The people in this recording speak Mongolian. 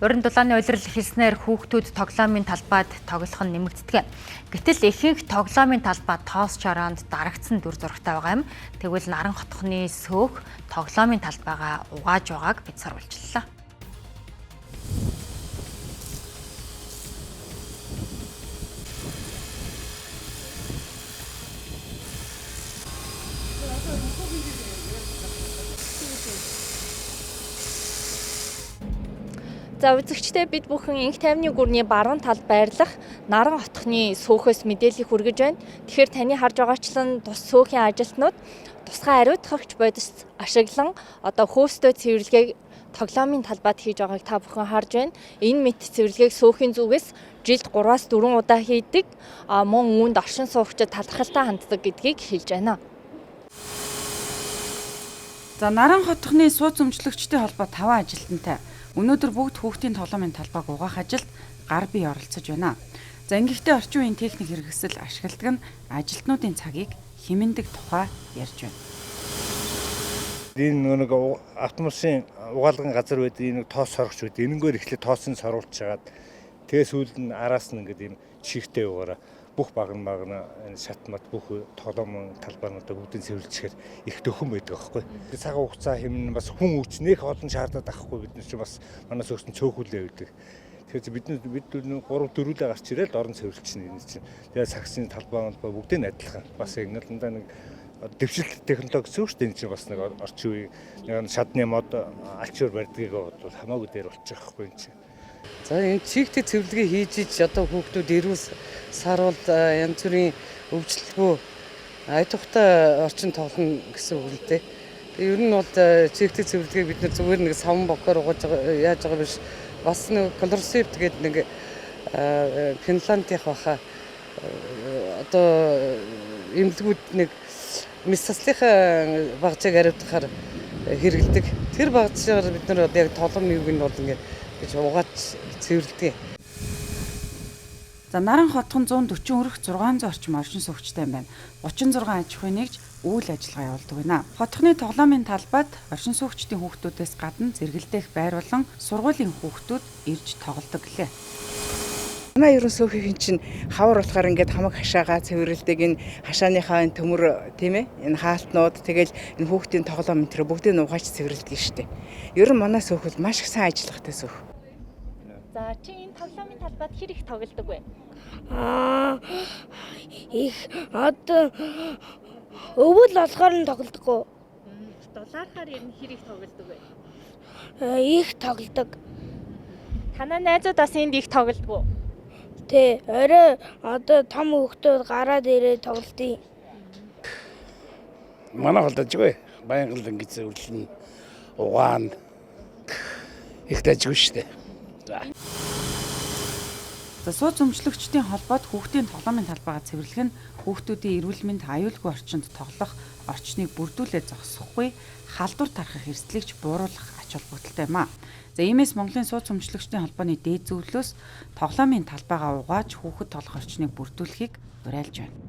Уран дулааны улирал хэлснээр хүүхдүүд тоглоомын талбайд тоглох нь нэмэгддэг. Гэтэл ихэнх тоглоомын талбай тоос чороонд дарагдсан дүр зурагтай байгаа юм. Тэгвэл Наран хотхны сөөх тоглоомын талбайгаа угааж байгааг бид саруулжлаа. За үзэгчдээ бид бүхэн инх тайвны гүрний баруун талд байрлах Наран хотхны сөөхөөс мэдээлэл хүргэж байна. Тэгэхээр таны харж байгаачлан тус сөөхийн ажилтнууд тусгай ариутгагч бодис ашиглан одоо хөөстөө цэвэрлэгийг тоглоомын талбайд хийж байгааг та бүхэн харж байна. Энэ мэт цэвэрлэгийг сөөхийн зүгээс жилд 3-4 удаа хийдэг. Мөн үүнд оршин суугчид талархалтай ханддаг гэдгийг хэлж байна. За Наран хотхны сууц өмчлөгчтэй холбоо 5 ажилтнтай. Өнөөдөр бүгд хүүхдийн тоглоомын талбайг угаах ажилд гар бие оролцож байна. За ингэхдээ орчин үеийн техник хэрэгсэл ашигладаг нь ажилтнуудын цагийг хэмнэдэг тухай ярьж байна. Энэ нэг автомашин угаалгын газар байдаг, энэ тоос соргоч байдаг. Энэнгээр эхлээд тоосыг соруулж чагаад тэгээ сүүлд нь араас нь ингээд юм чихтэй угаараа бүх багна шатмат бүх тоглоомын талбайнуудаа бүгдийг цэвэрлэхээр их дөхөн байдаг аахгүй. Цагаан хугацаа хэмнэн бас хүн өвчнөх олон шаардаад ахгүй бид нар ч бас манаас өгсөн цөөхүүлээ өгдөг. Тэгэхээр бид 3-4 гарч ирээд орон цэвэрлэгчний энэ чинь. Тэгээ саксны талбай бүгдийг нь адилхан. Бас ингээд нэг дэвшилт технологи гэсэн үг шүү дээ. Энэ чинь бас нэг орчин үеийн шадны мод альчуур барьдгийг бол хамаагүй дээр болчих واخгүй энэ чинь. За энэ чигтэй цэвэрлэгээ хийж иж одоо хүүхдүүд эрүүл саруулд янз бүрийн өвчлөлгүй айдухтай орчин тоглоно гэсэн үг л дээ. Ер нь бол чигтэй цэвэрлэгээ бид нар зүгээр нэг савн бокоор угааж яаж байгаа биш. Бас нэг колорсепт гэдэг нэг Финландийнх баха одоо эмнэлгүүд нэг мисцлийнхаа багцыг ариутгахаар хэрэгэлдэг. Тэр багцаар бид нар одоо яг тоглоом юуг нь бол ингээд гэж угааж цэвэрлэдэг. За Наран хотхон 140 өрх 600 орчим оршин суугчтай байна. 36 аж ахуйн нэгж үйл ажиллагаа явуулдаг байна. Хотхны тоглоомын талбайд оршин суугчдын хүүхдүүдээс гадна зэрэгэлдэх байр болон сургуулийн хүүхдүүд ирж тоглодог гэлээ. Манай ерөн сөөхийн чинь хавар болохоор ингээд хамаг хашаагаа цэвэрлдэг, энэ хашааныхаа энэ төмөр тийм ээ энэ хаалтнууд тэгэл энэ хүүхдийн тоглоом энэ бүгдийг нь угааж цэвэрлдэг штеп. Ер нь манай сөөх бол маш их сайн ажиллахтай сөөх. За чи энэ тоглоомын талбайд хэр их тоглодог вэ? Их одоо өвөл болохоор нь тоглодоггүй. Дулаархаар ер нь хэр их тоглодог вэ? Их тоглодог. Танай найзууд бас энд их тоглодоггүй. Тэ орой одоо том хүүхдүүд гараад ирээ тоглолтын. Манай холдожгүй. Баян гал ингэж зөвлөн угаан их дажгүй штэ. За сууц өмчлөгчдийн холбоод хүүхдийн тоглоомын талбайгаа цэвэрлэх нь хүүхдүүдийн эрүүл мэнд аюулгүй орчинд тоглох орчныг бүрдүүлээ зогсохгүй халдвар тархах эрсдлийг бууруулах ач холбогдолтой юм а. За иймээс Монголын сууц өмчлөгчдийн холбооны дээд зөвлөлөөс тоглоомын талбайгаа угааж хүүхэд тоглох орчныг бүрдүүлэхийг уриалж байна.